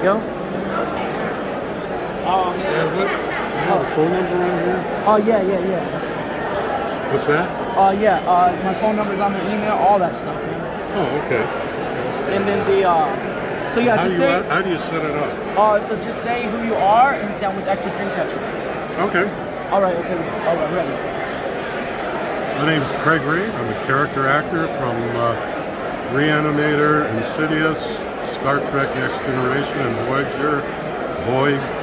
you go. You have a phone number on here? Oh, yeah. What's that? My phone number's on the email, all that stuff, man. Oh, okay. And then so yeah, How just say, how do you set it up? so just say who you are and say I'm with Extra Dream Catcher. Okay. All right, ready. My name's Craig Reed. I'm a character actor from Reanimator, Insidious, Star Trek Next Generation, and Voyager,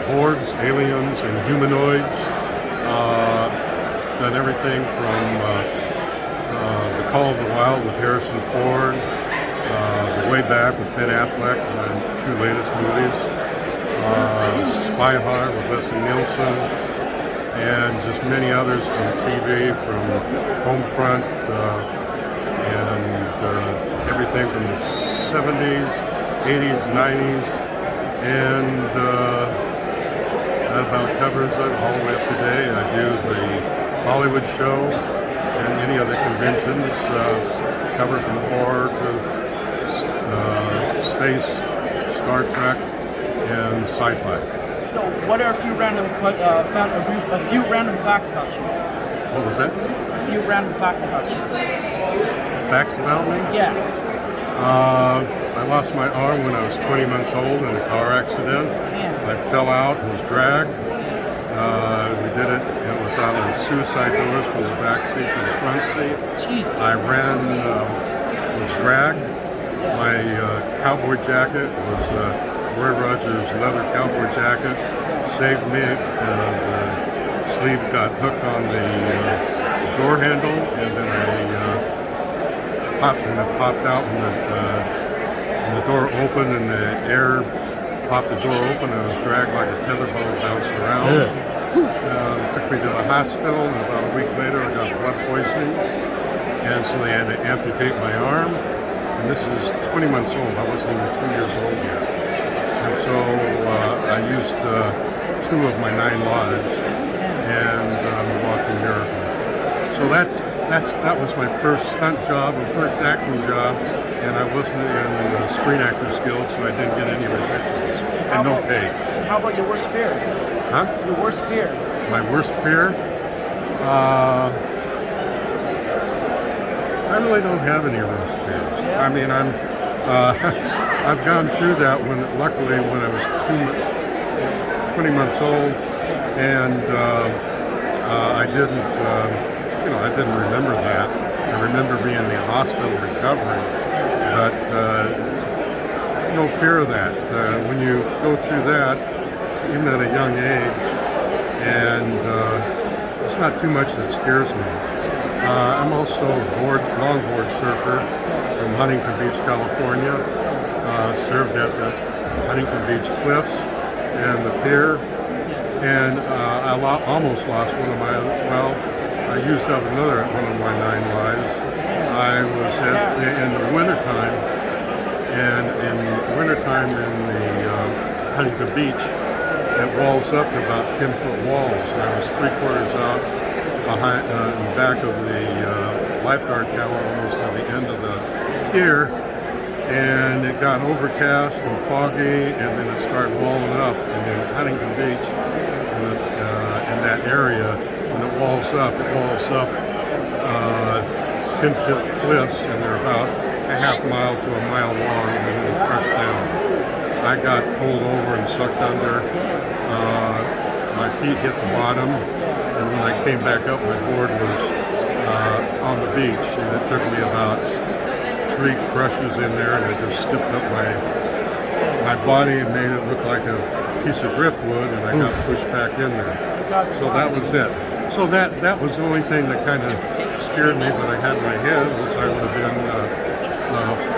Borgs, Aliens, and Humanoids. Done everything from The Call of the Wild with Harrison Ford, The Way Back with Ben Affleck, and 2 latest movies, Spy Hard with Leslie Nielsen, and just many others from TV, from Homefront, and everything from the 70s, 80s, 90s, and that about covers it all the way up today. I do the Hollywood show and any other conventions, cover from horror to space, Star Trek, and sci-fi. So, what are a few random facts about you? What was that? A few random facts about you. Facts about me? Yeah. I lost my arm when I was 20 months old in a car accident. Man. I fell out and was dragged. We did it. It was out of the suicide doors from the back seat to the front seat. Jesus. I ran, was dragged. My cowboy jacket was Roy Rogers' leather cowboy jacket. Saved me. The sleeve got hooked on the door handle, and then it popped out when the door opened and the air popped the door open. I was dragged like a tether ball bouncing around. Took me to the hospital, and about a week later I got blood poisoning, and so they had to amputate my arm. And this is 20 months old. I wasn't even 2 years old yet. And so I used 2 of my 9 lives, and I'm a walking miracle. So that was my first stunt job, my first acting job, and I wasn't in Screen Actors Guild, so I didn't get any residuals and no pay. How about your worst fear? Huh? Your worst fear? My worst fear? I really don't have any worst fears. Yeah. I mean, I've gone through that luckily when I was 20 months old, and I didn't remember that. I remember being in the hospital recovering, but no fear of that. When you go through that, even at a young age, and it's not too much that scares me. I'm also a longboard surfer from Huntington Beach, California. Served at the Huntington Beach Cliffs and the pier, and I almost lost one of my, I used up another one of my 9 lives. I was in the wintertime, and in wintertime in the Huntington Beach, it walls up to about 10-foot walls. And I was 3/4 out behind, in the back of the lifeguard tower, almost at the end of the pier, and it got overcast and foggy, and then it started walling up. And in Huntington Beach, in that area, when it walls up 10-foot cliffs, and they're about a half mile to a mile long, and then they crush down. I got pulled over and sucked under. My feet hit the bottom, and when I came back up, my board was on the beach, and it took me about 3 crushes in there, and it just stiffed up my body and made it look like a piece of driftwood, and I got pushed back in there. So that was it. So that was the only thing that kind of scared me, but I had in my head was I would have been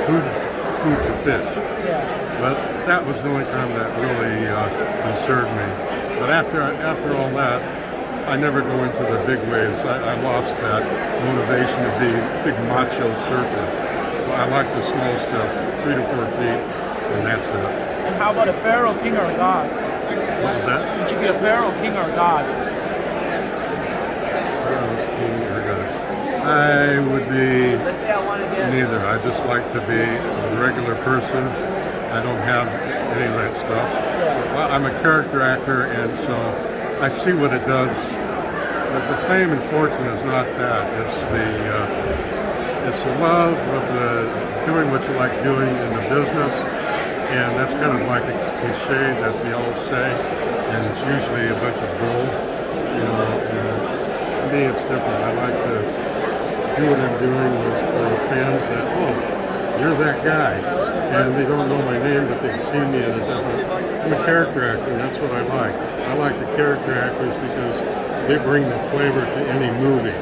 food for fish. But that was the only time that really concerned me. But after all that, I never go into the big waves. I lost that motivation to be a big macho surfer. So I like the small stuff, 3 to 4 feet, and that's it. And how about a pharaoh, king, or a god? What was that? Would you be a pharaoh, king, or a god? Pharaoh, king, or god? I would be neither. I just like to be a regular person. I don't have any of that stuff. I'm a character actor, and so I see what it does. But the fame and fortune is not that. It's the love of doing what you like doing in the business, and that's kind of like a cliche that they all say, and it's usually a bunch of bull. You know, and to me it's different. I like to do what I'm doing with fans that, oh, you're that guy, and they don't know my name, but they've seen me in a different. I'm a character actor, and that's what I like. I like the character actors because they bring the flavor to any movie.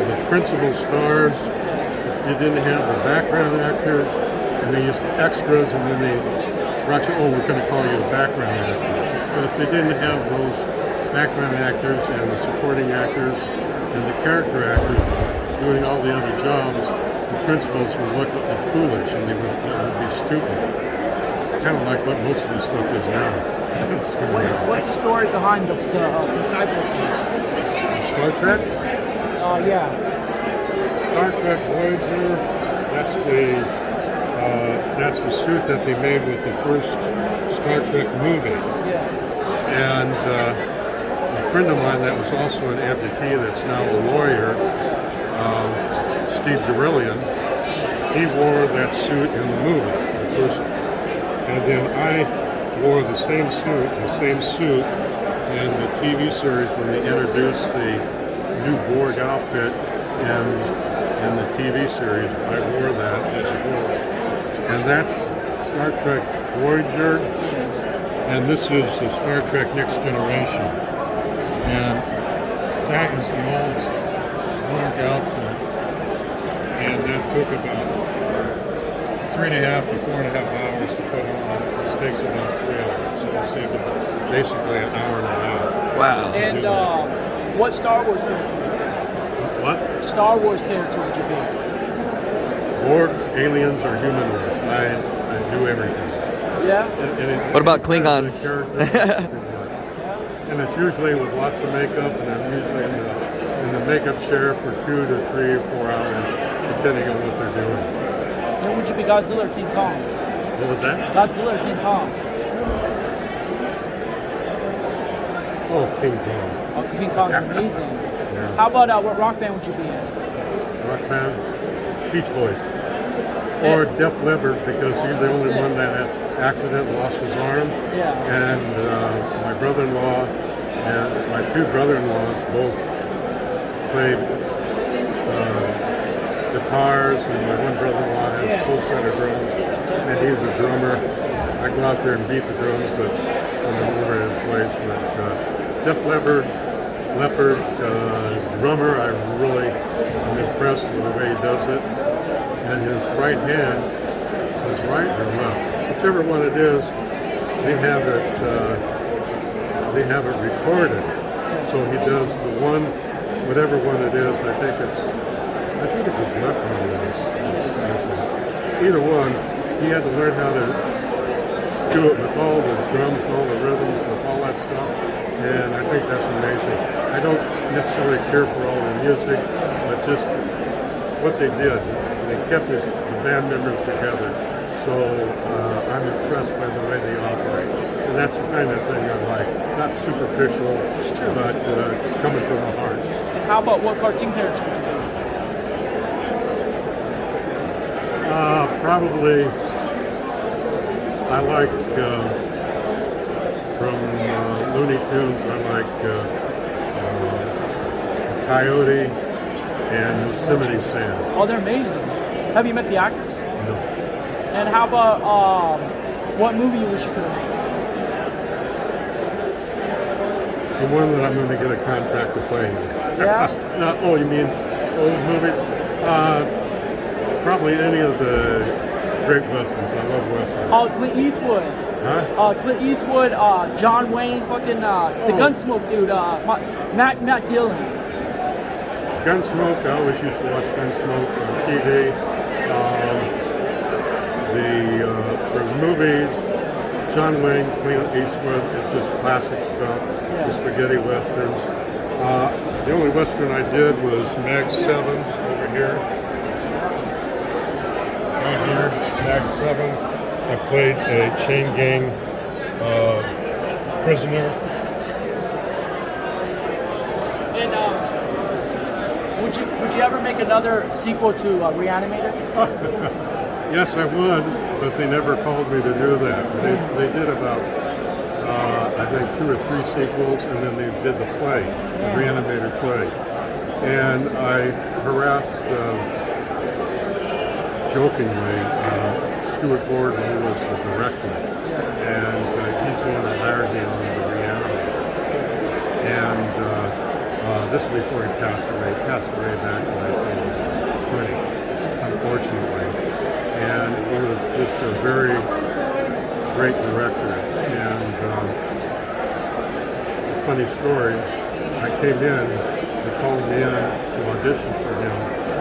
The principal stars, if you didn't have the background actors, and they used extras, and then they brought you, oh, we're going to call you a background actor. But if they didn't have those background actors and the supporting actors and the character actors doing all the other jobs, the principals would look foolish and it would be stupid. Kind of like what most of this stuff is now. What's the story behind the disciple? Star Trek? Yeah. Star Trek Voyager. That's the suit that they made with the first Star Trek movie. Yeah. And a friend of mine that was also an amputee that's now a lawyer, Steve Derillian, he wore that suit in the movie, the first. And then I wore the same suit in the TV series when they introduced the new Borg outfit in the TV series. I wore that as well. And that's Star Trek Voyager, and this is the Star Trek Next Generation. And that is the old Borg outfit. And that took about 3.5 to 4.5 hours to put on. This takes about 3 hours. So I'll say about basically an hour and a half. Wow. And what Star Wars character? What's what? Star Wars character would you be? Borgs, aliens, or humanoids. I do everything. Yeah? What about Klingons? And it's usually with lots of makeup, and I'm usually in the makeup chair for 2 to 3 or 4 hours, depending on what they're doing. And would you be Godzilla or King Kong? What was that? Godzilla or King Kong? Oh, King Kong. Oh, King Kong's amazing. Yeah. How about what rock band would you be in? Rock band? Beach Boys. Or Def Leppard, because he's the only one that had accident, lost his arm. Yeah. And my brother-in-law and my two brother-in-laws both played guitars, and my one brother-in-law has a full set of drums, and he's a drummer. I go out there and beat the drums, but I'm over at his place. But Def Leppard, drummer, I'm impressed with the way he does it. And his right hand, his right or left, whichever one it is, they have it recorded. So he does the one, whatever one it is. I think it's his left arm that is missing. Either one, he had to learn how to do it with all the drums and all the rhythms and with all that stuff. And I think that's amazing. I don't necessarily care for all the music, but just what they did. They kept the band members together. So I'm impressed by the way they operate. And that's the kind of thing I like. Not superficial, but coming from the heart. And how about what cartoon character would you be? Probably, I like, from Looney Tunes, I like Coyote and Yosemite Sam. Oh, they're amazing. Have you met the actors? No. And how about what movie you wish you could have made? The one that I'm going to get a contract to play in. Yeah? Oh, you mean old movies? Probably any of the great westerns. I love westerns. Oh, Clint Eastwood. Huh? Clint Eastwood, John Wayne, fucking the Gunsmoke dude, Matt Dillon. Gunsmoke, I always used to watch Gunsmoke on TV. For movies, John Wayne, Clint Eastwood, it's just classic stuff, the spaghetti westerns. The only western I did was Mag 7 over here. Right here, Mag 7. I played a chain gang prisoner. And would you ever make another sequel to Reanimator? Yes, I would, but they never called me to do that. They did about, I think, 2 or 3 sequels, and then they did the play, the Reanimator play. And I harassed, jokingly, Stuart Gordon, who was the director, and he's the one that hired me on the Reanimator. And this is before he passed away. He passed away back in 1920, unfortunately. And he was just a very great director. And a funny story, I came in, they called me in to audition for him.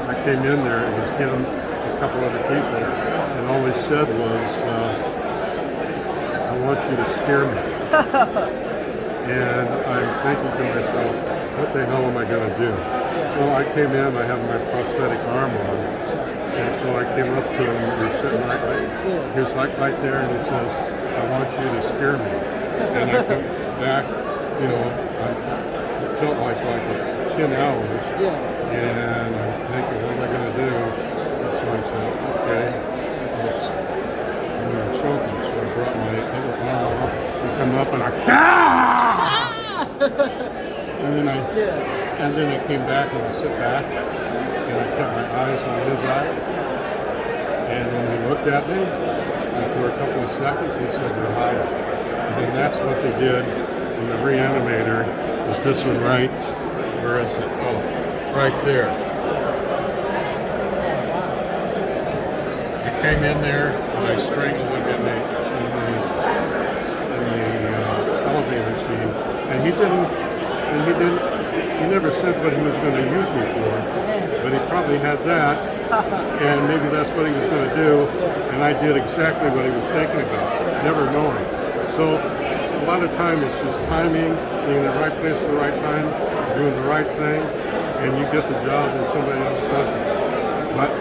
I came in there, it was him, a couple other people, and all he said was, I want you to scare me. And I'm thinking to myself, what the hell am I going to do? Well, I came in, I have my prosthetic arm on, and so I came up to him, and he's sitting he was right there, and he says, I want you to scare me. And I come back, you know, it felt like 10 hours, and I was thinking, what am I going to do? And so I said, okay, I'm going to choke him. So I brought my other arm up, and come up, and and then I came back and I sit back, and I put my eyes on his eyes, and then he looked at me, and for a couple of seconds he said, you're hired. And then that's what they did in the Reanimator with this one right, where is it? Oh, right there. I came in there and I strangled him in the elevator scene, and he never said what he was going to use me for, but he probably had that, and maybe that's what he was going to do, and I did exactly what he was thinking about, never knowing. So a lot of time it's just timing, being in the right place at the right time, doing the right thing, and you get the job when somebody else doesn't. But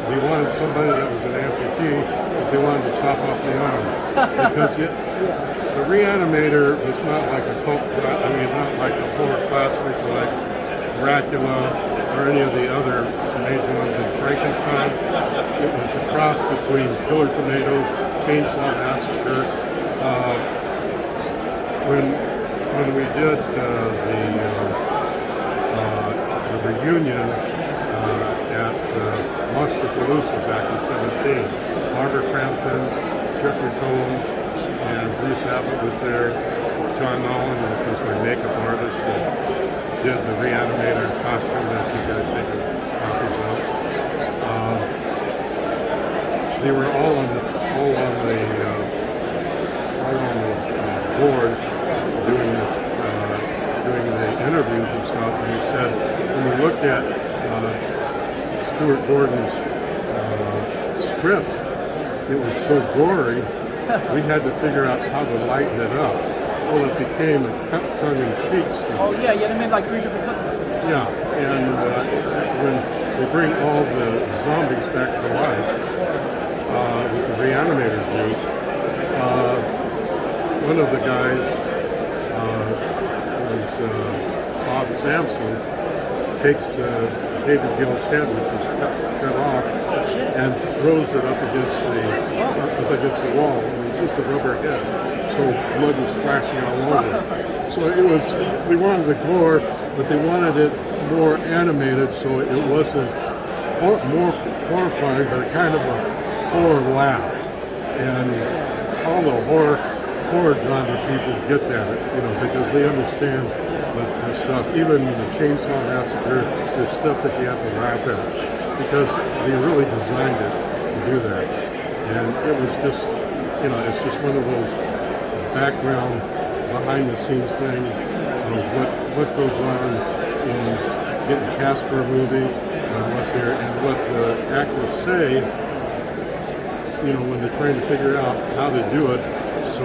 they wanted somebody that was an amputee because they wanted to chop off the arm. Because the Reanimator was not like a not like a horror classic like Dracula or any of the other major ones in Frankenstein. It was a cross between Killer Tomatoes, Chainsaw Massacre. When we did the reunion at Monster Palooza back in '17, Barbara Crampton, Jeffrey Combs, and Bruce Abbott was there. John Nolan, which was my makeup artist, that did the Reanimator costume that you guys take copies of. They were all on the board doing the interviews and stuff, and he said when we looked at Stuart Gordon's script, it was so gory, we had to figure out how to lighten it up. Well, it became a tongue-in-cheek story. Oh yeah, they made like 3 different cuts of it. Yeah, and when they bring all the zombies back to life with the Reanimator juice, one of the guys was Bob Sampson, takes David Gill's head, which was cut off, and throws it up against the wall. And it's just a rubber head, so blood was splashing all over. So it was, we wanted the gore, but they wanted it more animated, so it wasn't more horrifying, but kind of a horror laugh. And all the horror genre people get that, because they understand the stuff. Even the Chainsaw Massacre, there's stuff that you have to laugh at because they really designed it to do that. And it was just, it's just one of those background, behind-the-scenes thing of what goes on in getting cast for a movie and what the actors say, when they're trying to figure out how to do it, so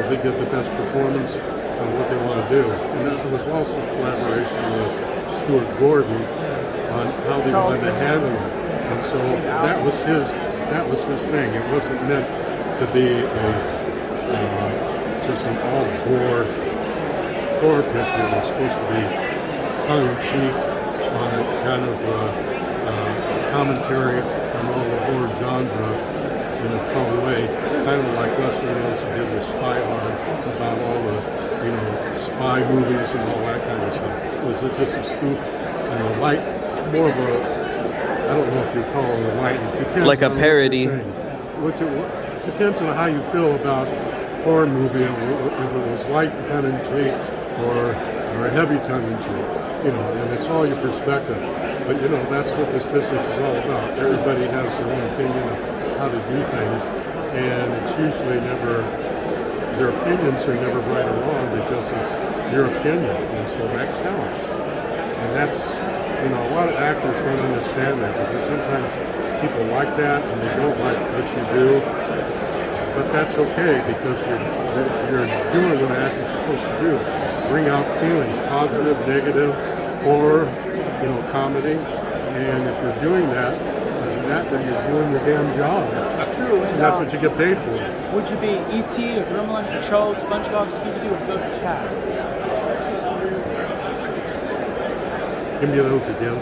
they get the best performance of what they want to do. And there was also collaboration with Stuart Gordon on how they wanted to handle it. And so that was his that was his thing. It wasn't meant to be just an all gore horror picture. It was supposed to be tongue-in-cheek on a kind of commentary on all the horror genre in a fun way, kind of like Leslie Nielsen did with Spy Hard, about all the, spy movies and all that kind of stuff. It was just a spoof and a light, more of a, I don't know if you call it a light, it depends Like a on parody. Depends on how you feel about horror movie, if it was light tongue-in-cheek or a heavy tongue-in-cheek, and it's all your perspective. But that's what this business is all about. Everybody has their own opinion of how to do things, and it's usually never, their opinions are never right or wrong because it's your opinion, and so that counts. And that's, a lot of actors don't understand that because sometimes people like that and they don't like what you do. But that's okay because you're doing what an actor's supposed to do. Bring out feelings, positive, negative, horror, comedy. And if you're doing that, as an actor, you're doing your damn job. It's true. And that's what you get paid for. Would you be E.T., or Gremlin Patrol, SpongeBob, Scooby-Doo, or Felix the Cat? Give me those again.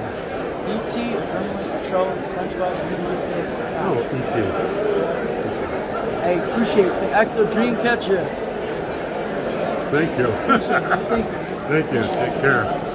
E.T., Gremlin Patrol, SpongeBob, Scooby-Doo, Felix the Cat. Oh, E.T. Hey, appreciate it. It's been excellent dream catcher. Thank you. Thank you. Thank you. Take care.